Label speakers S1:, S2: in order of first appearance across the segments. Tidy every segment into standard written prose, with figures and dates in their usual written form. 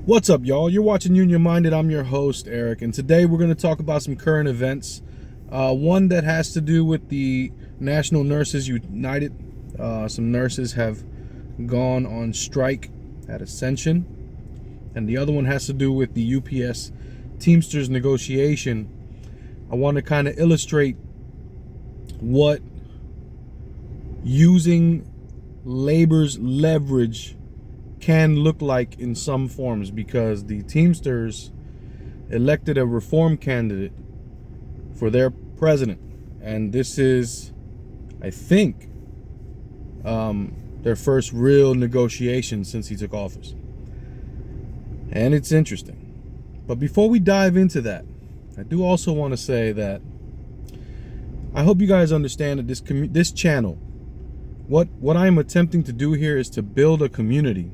S1: What's up, y'all? You're watching Union Minded. I'm your host, Eric, and today we're going to talk about some current events. One that has to do with the National Nurses United. Some nurses have gone on strike at Ascension, and the other one has to do with the UPS Teamsters negotiation. I want to kind of illustrate what using labor's leverage can look like in some forms, because the Teamsters elected a reform candidate for their president, and this is, I think, their first real negotiation since he took office, and it's interesting. But before we dive into that, I do also want to say that I hope you guys understand that this channel, what I am attempting to do here is to build a community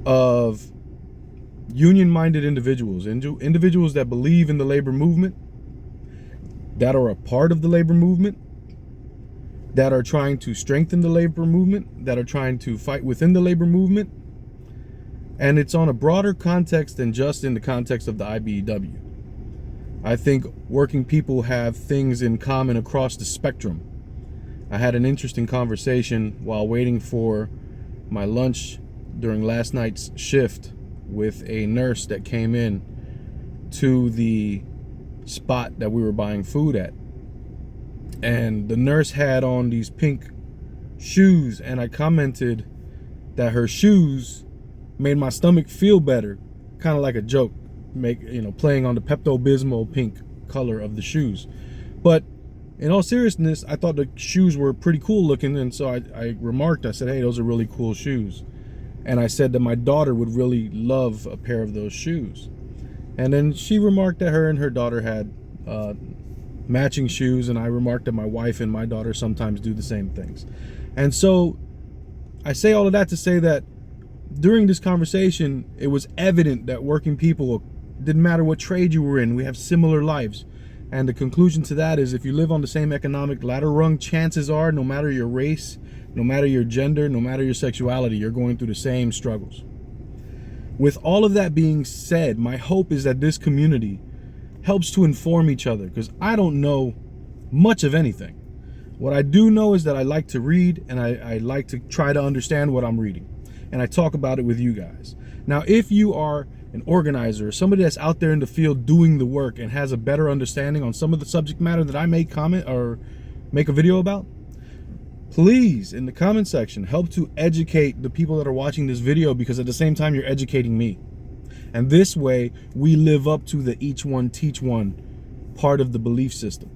S1: of union-minded individuals that believe in the labor movement, that are a part of the labor movement, that are trying to strengthen the labor movement, that are trying to fight within the labor movement. And it's on a broader context than just in the context of the IBEW. I think working people have things in common across the spectrum. I had an interesting conversation while waiting for my lunch during last night's shift with a nurse that came in to the spot that we were buying food at. And the nurse had on these pink shoes, and I commented that her shoes made my stomach feel better, kind of like a joke, playing on the Pepto-Bismol pink color of the shoes. But in all seriousness, I thought the shoes were pretty cool looking, and so I remarked, I said, hey, those are really cool shoes. And I said that my daughter would really love a pair of those shoes. And then she remarked that her and her daughter had matching shoes, and I remarked that my wife and my daughter sometimes do the same things. And so I say all of that to say that during this conversation, it was evident that working people, didn't matter what trade you were in, we have similar lives. And the conclusion to that is, if you live on the same economic ladder rung, chances are, no matter your race, no matter your gender, no matter your sexuality, you're going through the same struggles. With all of that being said, my hope is that this community helps to inform each other, because I don't know much of anything. What I do know is that I like to read, and I like to try to understand what I'm reading, and I talk about it with you guys. Now, if you are an organizer, somebody that's out there in the field doing the work and has a better understanding on some of the subject matter that I may comment or make a video about, please, in the comment section, help to educate the people that are watching this video, because at the same time, you're educating me. And this way, we live up to the each one teach one part of the belief system.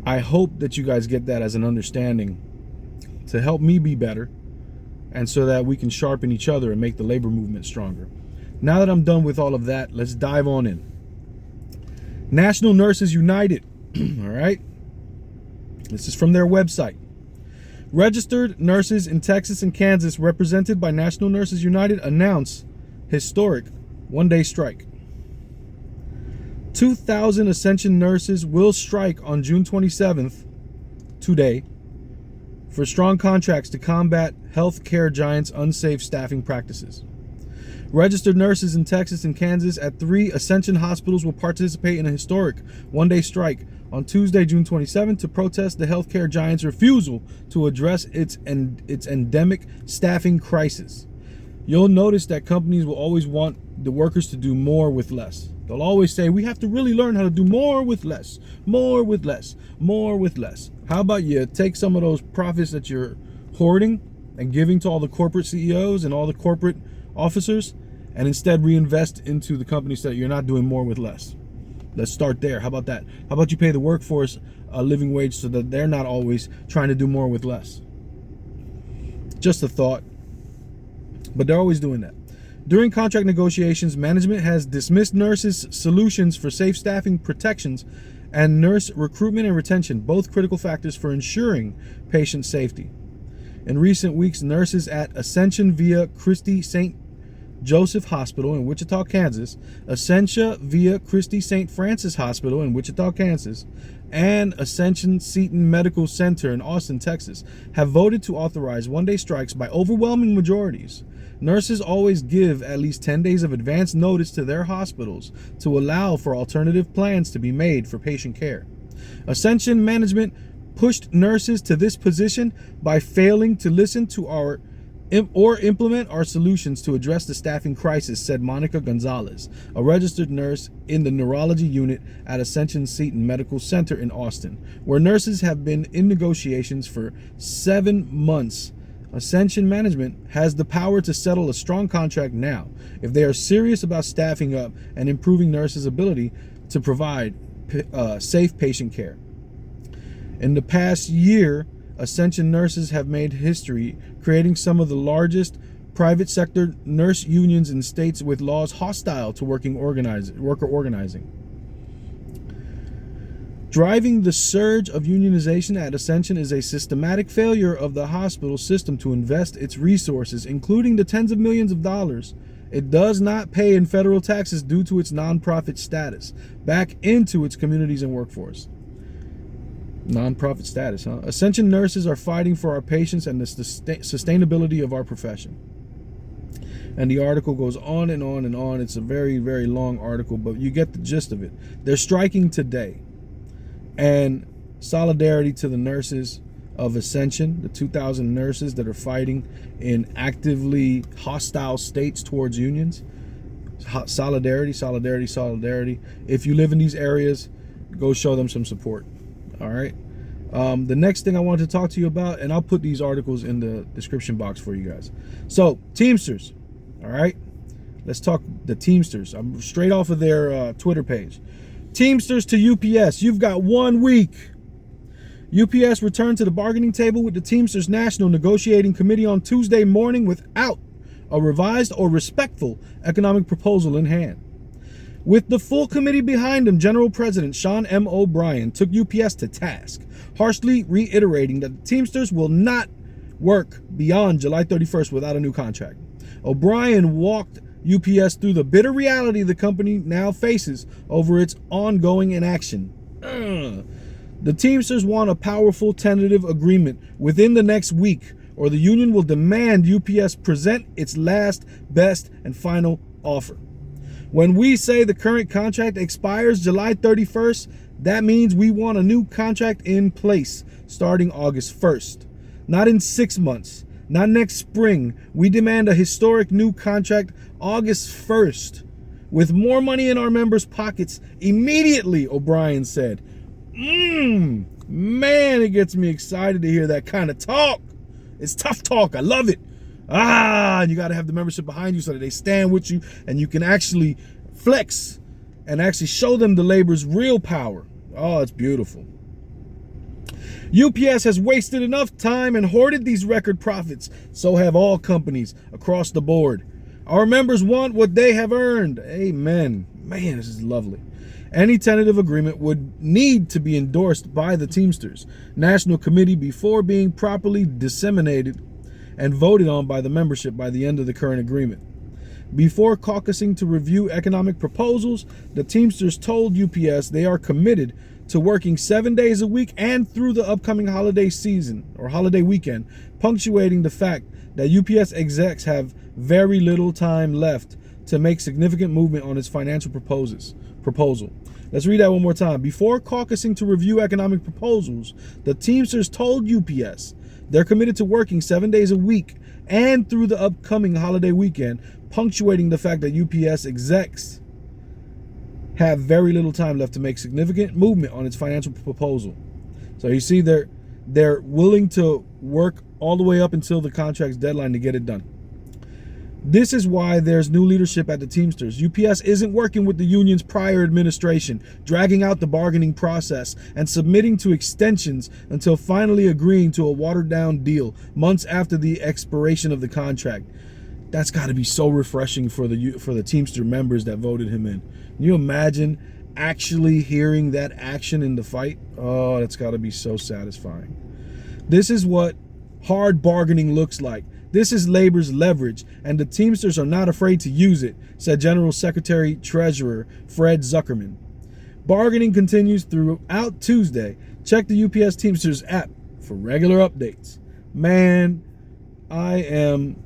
S1: I hope that you guys get that as an understanding to help me be better, and so that we can sharpen each other and make the labor movement stronger. Now that I'm done with all of that, let's dive on in. National Nurses United, all right? This is from their website. Registered nurses in Texas and Kansas, represented by National Nurses United, announce historic one-day strike. 2,000 Ascension nurses will strike on June 27th, today, for strong contracts to combat healthcare giants' unsafe staffing practices. Registered nurses in Texas and Kansas at 3 Ascension hospitals will participate in a historic one-day strike on Tuesday, June 27th, to protest the healthcare giant's refusal to address its endemic staffing crisis. You'll notice that companies will always want the workers to do more with less. They'll always say, we have to really learn how to do more with less, more with less, more with less. How about you take some of those profits that you're hoarding and giving to all the corporate CEOs and all the corporate officers, and instead reinvest into the companies that you're not doing more with less? Let's start there. How about that? How about you pay the workforce a living wage so that they're not always trying to do more with less? Just a thought. But they're always doing that. During contract negotiations, management has dismissed nurses' solutions for safe staffing protections and nurse recruitment and retention, both critical factors for ensuring patient safety. In recent weeks, nurses at Ascension via Christie St. Joseph Hospital in Wichita, Kansas, Essentia Via Christi St. Francis Hospital in Wichita, Kansas, and Ascension Seton Medical Center in Austin, Texas, have voted to authorize one-day strikes by overwhelming majorities. Nurses always give at least 10 days of advance notice to their hospitals to allow for alternative plans to be made for patient care. Ascension management pushed nurses to this position by failing to listen to or implement our solutions to address the staffing crisis, said Monica Gonzalez, a registered nurse in the neurology unit at Ascension Seton Medical Center in Austin, where nurses have been in negotiations for 7 months. Ascension management has the power to settle a strong contract now if they are serious about staffing up and improving nurses' ability to provide safe patient care. In the past year, Ascension nurses have made history, creating some of the largest private sector nurse unions in states with laws hostile to worker organizing. Driving the surge of unionization at Ascension is a systematic failure of the hospital system to invest its resources, including the tens of millions of dollars it does not pay in federal taxes due to its nonprofit status, back into its communities and workforce. Nonprofit status, huh? Ascension nurses are fighting for our patients and the sustainability of our profession. And the article goes on and on and on. It's a very, very long article, but you get the gist of it. They're striking today. And solidarity to the nurses of Ascension, the 2,000 nurses that are fighting in actively hostile states towards unions. Solidarity, solidarity, solidarity. If you live in these areas, go show them some support. All right. The next thing I want to talk to you about, and I'll put these articles in the description box for you guys. So, Teamsters. All right. Let's talk the Teamsters. I'm straight off of their Twitter page. Teamsters to UPS. You've got 1 week. UPS returned to the bargaining table with the Teamsters National Negotiating Committee on Tuesday morning without a revised or respectful economic proposal in hand. With the full committee behind him, General President Sean M. O'Brien took UPS to task, harshly reiterating that the Teamsters will not work beyond July 31st without a new contract. O'Brien walked UPS through the bitter reality the company now faces over its ongoing inaction. The Teamsters want a powerful tentative agreement within the next week, or the union will demand UPS present its last, best, and final offer. When we say the current contract expires July 31st, that means we want a new contract in place starting August 1st. Not in 6 months, not next spring. We demand a historic new contract August 1st with more money in our members' pockets immediately, O'Brien said. Man, it gets me excited to hear that kind of talk. It's tough talk. I love it. And you got to have the membership behind you so that they stand with you and you can actually flex and actually show them the labor's real power. Oh, it's beautiful. UPS has wasted enough time and hoarded these record profits. So have all companies across the board. Our members want what they have earned. Amen. Man, this is lovely. Any tentative agreement would need to be endorsed by the Teamsters National Committee before being properly disseminated and voted on by the membership by the end of the current agreement. Before caucusing to review economic proposals, the Teamsters told UPS they are committed to working 7 days a week and through the upcoming holiday season or holiday weekend, punctuating the fact that UPS execs have very little time left to make significant movement on its financial proposal. Let's read that one more time. Before caucusing to review economic proposals, the Teamsters told UPS they're committed to working 7 days a week and through the upcoming holiday weekend, punctuating the fact that UPS execs have very little time left to make significant movement on its financial proposal. So you see, they're willing to work all the way up until the contract's deadline to get it done. This is why there's new leadership at the Teamsters. UPS isn't working with the union's prior administration, dragging out the bargaining process and submitting to extensions until finally agreeing to a watered-down deal months after the expiration of the contract. That's got to be so refreshing for the Teamster members that voted him in. Can you imagine actually hearing that action in the fight? Oh, that's got to be so satisfying. This is what hard bargaining looks like. This is labor's leverage, and the Teamsters are not afraid to use it, said General Secretary Treasurer Fred Zuckerman. Bargaining continues throughout Tuesday. Check the UPS Teamsters app for regular updates. Man, I am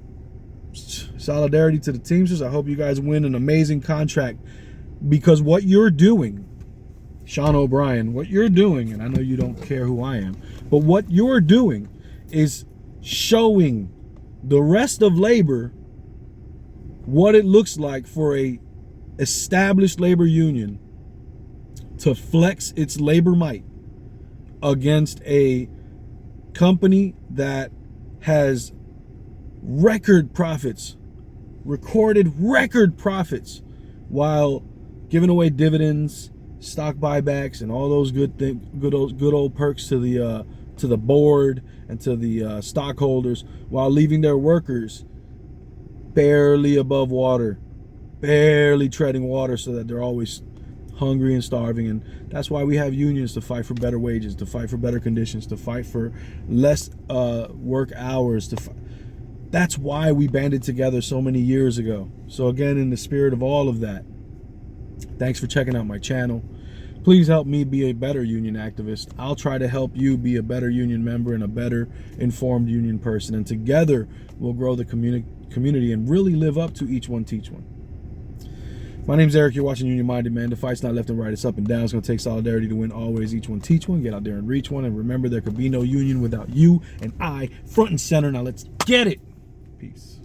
S1: solidarity to the Teamsters. I hope you guys win an amazing contract, because what you're doing, Sean O'Brien, what you're doing, and I know you don't care who I am, but what you're doing is showing the rest of labor what it looks like for a established labor union to flex its labor might against a company that has recorded record profits, while giving away dividends, stock buybacks, and all those good old perks to the board and to the stockholders, while leaving their workers barely above water, barely treading water, so that they're always hungry and starving. And that's why we have unions, to fight for better wages, to fight for better conditions, to fight for less work hours. That's why we banded together so many years ago. So again, in the spirit of all of that, thanks for checking out my channel. Please help me be a better union activist. I'll try to help you be a better union member and a better informed union person. And together, we'll grow the community and really live up to each one, teach one. My name's Eric. You're watching Union Minded, man. The fight's not left and right. It's up and down. It's going to take solidarity to win always. Each one, teach one. Get out there and reach one. And remember, there could be no union without you and I front and center. Now let's get it. Peace.